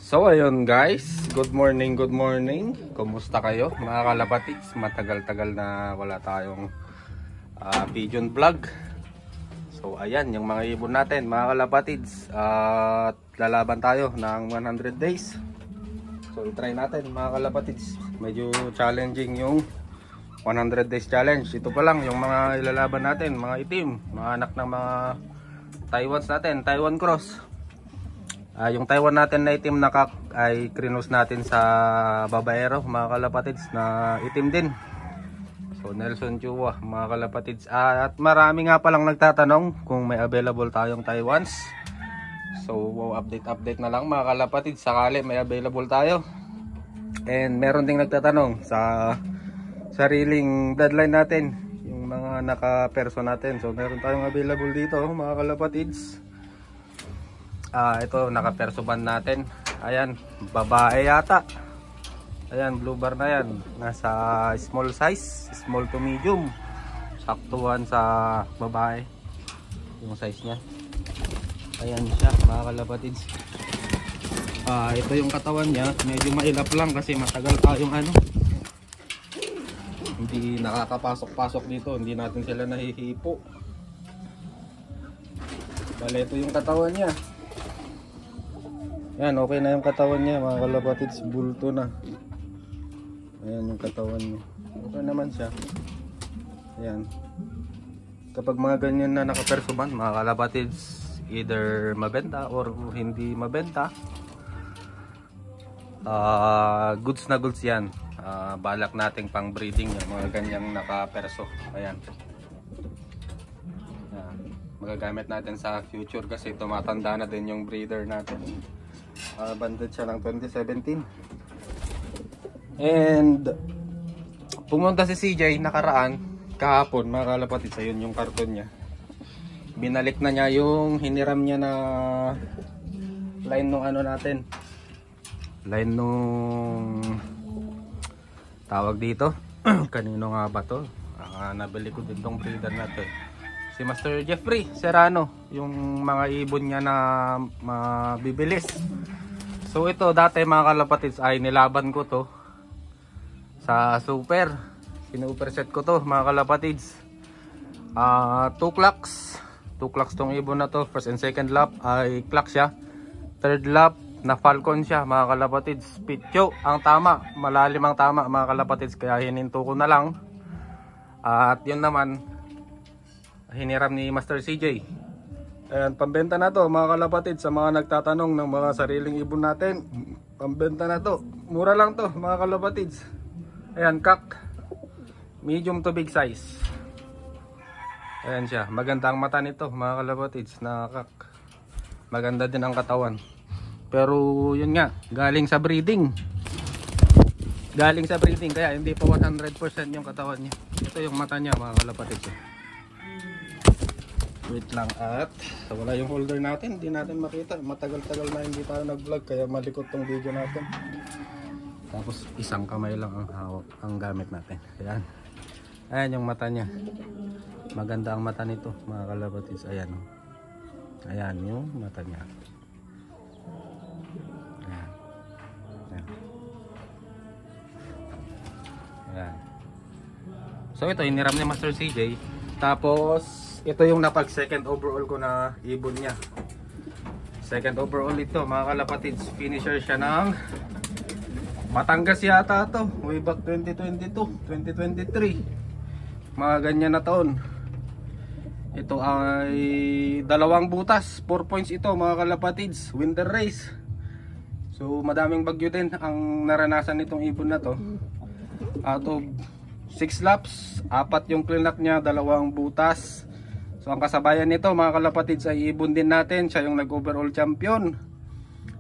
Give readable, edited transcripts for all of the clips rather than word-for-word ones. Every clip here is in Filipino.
So ayun guys, good morning, good morning. Kumusta kayo mga kalapatids? Matagal-tagal na wala tayong pigeon vlog. So ayan, yung mga ibon natin mga kalapatids, at lalaban tayo ng 100 days. So i-try natin mga kalapatids. Medyo challenging yung 100 days challenge. Ito pa lang yung mga ilalaban natin, mga itim, mga anak ng mga Taiwans natin, Taiwan cross. Yung Taiwan natin na itim na kak ay krinos natin sa babaero mga kalapatids na itim din. So Nelson Chua mga kalapatids, at marami nga palang nagtatanong kung may available tayong Taiwans. So update na lang mga kalapatids sakali may available tayo. And meron ding nagtatanong sa sariling deadline natin, yung mga naka-perso natin. So meron tayong available dito mga kalapatids. Ito naka-perso band natin. Ayan, babae yata. Ayan, blue bar na yan. Nasa small size, small to medium. Saktuhan sa babae yung size nya. Ayan siya mga kalapatids. Ito yung katawan nya. Medyo mailap lang kasi matagal tayong hindi nakakapasok-pasok dito. Hindi natin sila nahihipo. Bale, ito yung katawan nya. Ayan, okay na yung katawan niya mga kalapatids, bulto na. Ayan yung katawan niya. Okay naman siya. Ayan. Kapag mga ganyan na nakapersuban mga kalapatids, either mabenta or hindi mabenta, goods na goods yan. Balak nating pang breeding yan, mga ganyang nakaperso. Ayan. Magagamit natin sa future kasi tumatanda na din yung breeder natin. Banded siya ng 2017. And pumunta si CJ nakaraan kahapon mga kalapatids. Ayun yung karton niya. Binalik na niya yung hiniram niya na line nung natin, line nung tawag dito kanino nga ba to. Nabili ko din tong breeder natin, si Master Jeffrey Serrano, yung mga ibon niya na mabibilis. So ito dati mga kalapatids ay nilaban ko to sa super. Sinuperset ko to mga kalapatids. 2 clocks tong ibon na to. First and second lap ay clock siya. Third lap na falcon siya mga kalapatids. Pitcho ang tama, malalim ang tama mga kalapatids, kaya hininto ko na lang. At yun naman hiniram ni Master CJ. Ayan, pambenta na to mga kalapatids sa mga nagtatanong ng mga sariling ibon natin. Pambenta na to, mura lang to mga kalapatids. Ayan, kak, medium to big size. Ayan siya, maganda ang mata nito mga kalapatids na kak. Maganda din ang katawan. Pero yun nga, galing sa breeding kaya hindi pa 100% yung katawan niya. Ito yung mata niya mga kalapatids. Wait lang, at wala yung holder natin, hindi natin makita. Matagal-tagal na hindi tayo nag-vlog kaya malikot tong video natin. Tapos isang kamay lang ang hawak, ang gamit natin. Ayan. Ayan yung mata niya. Maganda ang mata nito mga kalapatids. Ayan. Ayan yung mata niya. Ayan. Ayan. Ayan. So ito hiniram ni Master CJ. Tapos ito yung napag second overall ko na ibon niya. Second overall ito mga kalapatids. Finisher siya ng Batangas yata to. Way back 2022, 2023. Mga ganyan na taon. Ito ay 2 butas. 4 points ito mga kalapatids. Winter race. So madaming bagyo din ang naranasan nitong ibon na to. Out of 6 laps, 4 yung clean up niya, 2 butas. So ang kasabayan nito mga kalapatids ay ibon din natin, siya yung nag-overall champion.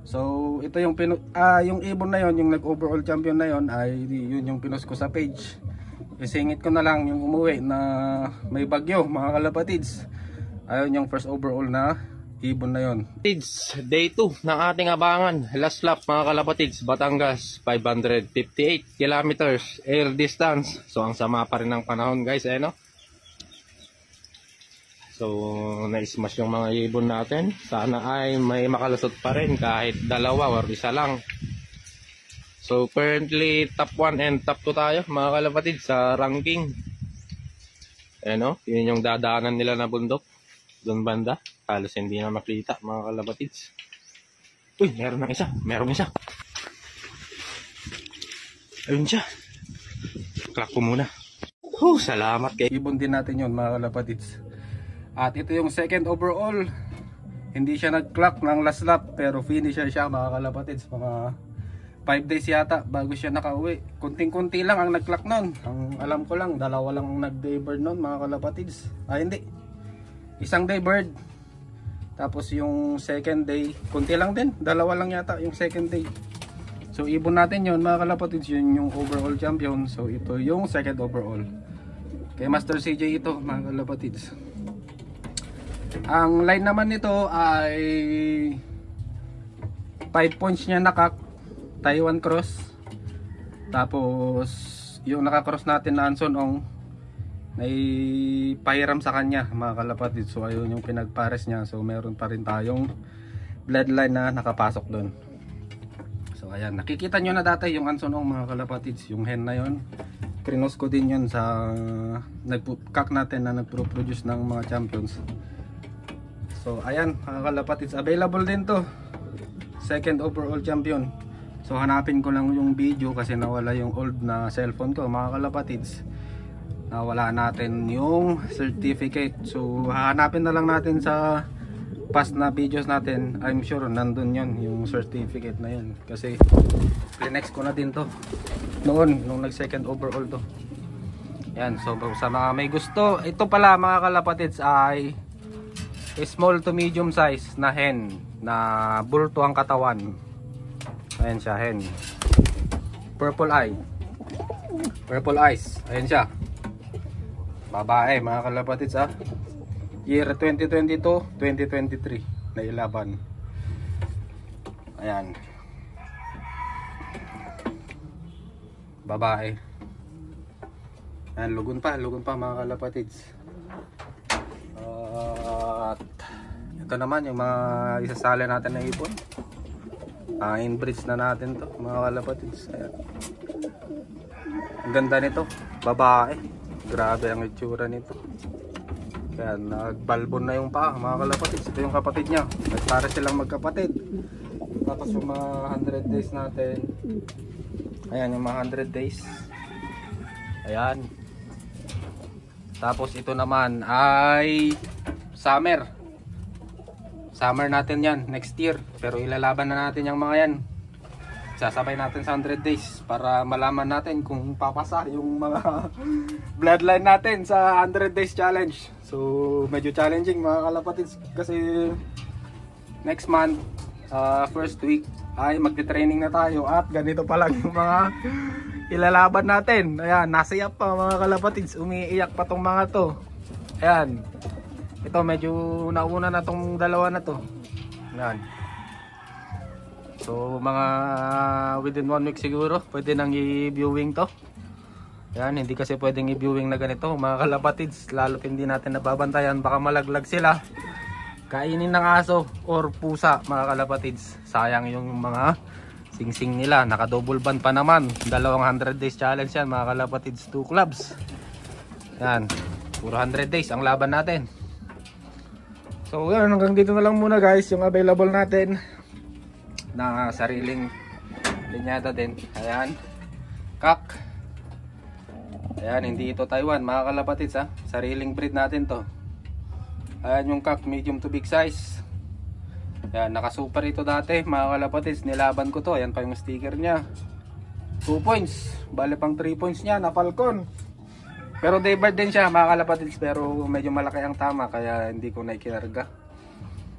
So ito yung yung ibon na yon, yung nag-overall champion na yon, ay yun yung pinost ko sa page. Isingit ko na lang yung umuwi na may bagyo mga kalapatids. Ayun yung first overall na ibon na yon. Day 2 ng ating abangan. Last lap mga kalapatids, Batangas 558 kilometers air distance. So ang sama pa rin ng panahon guys, no? So na-smash yung mga ibon natin. Sana ay may makalusot pa rin kahit dalawa or isa lang. So currently top 1 and top 2 tayo mga kalapatid sa ranking. Ayan o, yun yung dadaanan nila na bundok doon banda. Halos hindi na makita mga kalapatids. Uy, meron isa. Ayun siya. Clock ko muna. Salamat kay ibon din natin yun mga kalapatids. At ito yung second overall. Hindi siya nag-clock ng last lap pero finisher siya mga kalapatids. Mga 5 days yata bago siya nakauwi. Kunting-kunti lang ang nag-clock nun. Ang alam ko lang, dalawa lang ang nag-daybird nun mga kalapatids. Hindi. Isang daybird. Tapos yung second day, kunti lang din. Dalawa lang yata yung second day. So ibon natin yun mga kalapatids. Yun yung overall champion. So ito yung second overall. Kay Master CJ ito mga kalapatids. Ang line naman nito ay 5 points niya nakak. Taiwan cross. Tapos yung nakakross natin na Anson Ong may pahiram sa kanya mga kalapatid. So ayun yung pinagpares niya. So meron pa rin tayong bloodline na nakapasok doon. So ayan, nakikita nyo na dati yung Anson Ong mga kalapatids. Yung hen na yun, krinos ko din yun sa nagkak natin na nagpro-produce ng mga champions. So ayan mga kalapatids, available din to, second overall champion. So hanapin ko lang yung video kasi nawala yung old na cellphone ko mga kalapatids. Nawala natin yung certificate. So hahanapin na lang natin sa past na videos natin. I'm sure nandun yun, yung certificate na yun. Kasi plinex ko na din to noon, nung nag second overall to. Yan, so sa mga may gusto, ito pala mga kalapatids ay small to medium size na hen na bulto ang katawan. Ayan siya, hen. Purple eyes. Ayan siya. Babae mga kalapatids ah. Year 2022-2023 na ilaban. Ayan. Babae. Ayan, lugon pa mga kalapatids. At ito naman yung mga isasali natin na ipon. Inbreeds na natin to mga kalapatids. Ayan. Ang ganda nito, babae. Grabe ang itsura nito. Ayan, nagbalbon na yung paa mga kalapatids. Ito yung kapatid niya. Para silang magkapatid. Tapos yung mga 100 days natin. Ayan yung mga 100 days. Ayan. Tapos ito naman ay summer. Summer natin yan next year. Pero ilalaban na natin yung mga yan. Sasabay natin sa 100 days para malaman natin kung papasa yung mga bloodline natin sa 100 days challenge. So medyo challenging mga kalapatids kasi next month, first week ay magte-training na tayo at ganito pa lang yung mga ilalaban natin. Ayan, nasayap pa mga kalapatids, umiiyak pa tong mga to. Ayan, ito medyo nauna na tong dalawa na to. Ayan. So mga within 1 week siguro pwede nang i-viewing to. Ayan, hindi kasi pwedeng i-viewing na ganito mga kalapatids, lalo't hindi natin nababantayan, baka malaglag sila, kainin ng aso or pusa mga kalapatids. Sayang yung mga singsing nila. Naka double band pa naman, dalawang 100 days challenge yan mga kalapatids, 2 clubs. Yan, puro 100 days ang laban natin. So yan, hanggang dito na lang muna guys yung available natin na sariling linyada din. Ayan, kak. Ayan, hindi ito Taiwan mga kalapatids ha, sariling breed natin to. Ayan yung kak, medium to big size. Ayan, nakasuper ito dati mga kalapatids, nilaban ko to. Ayan pa yung sticker nya, 2 points, bale pang 3 points nya na Falcon. Pero daybird din siya mga kalapatids, pero medyo malaki ang tama kaya hindi ko na ikinarga.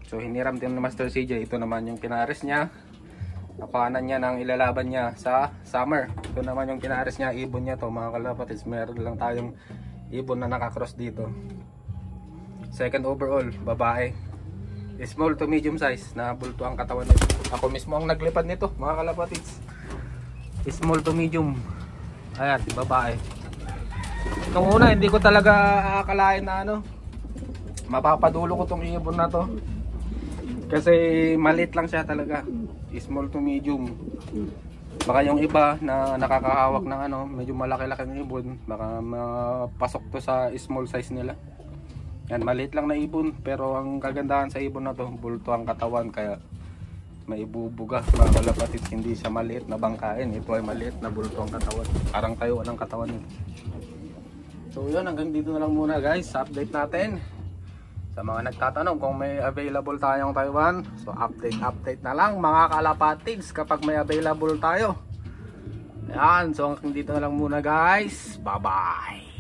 So hiniram din ni Master CJ. Ito naman yung kinares nya, napanan niya ng ilalaban niya sa summer. Ito naman yung kinares niya, ibon niya to mga kalapatids. Meron lang tayong ibon na nakakross dito. Second overall, babae, small to medium size na bulto ang katawan nito. Ako mismo ang naglipad nito mga kalapatids. Small to medium. Ayan, babae. Nung una hindi ko talaga akalain na mapapadulo ko tong ibon na to. Kasi maliit lang siya talaga. Small to medium. Baka yung iba na nakakahawak ng ano, medyo malaki-laking ibon, baka mapasok to sa small size nila. Yan, maliit lang na ibon, pero ang kagandahan sa ibon na to, bulto ang katawan, kaya may ibubuga mga kalapatid. Hindi siya maliit na bangkain, ito ay maliit na bulto ang katawan, parang tayo ng katawan nito. So yun, hanggang dito na lang muna guys sa update natin. Sa mga nagtatanong kung may available tayong Taiwan, so update na lang mga kalapatids kapag may available tayo. Ayan, so hanggang dito na lang muna guys. Bye bye.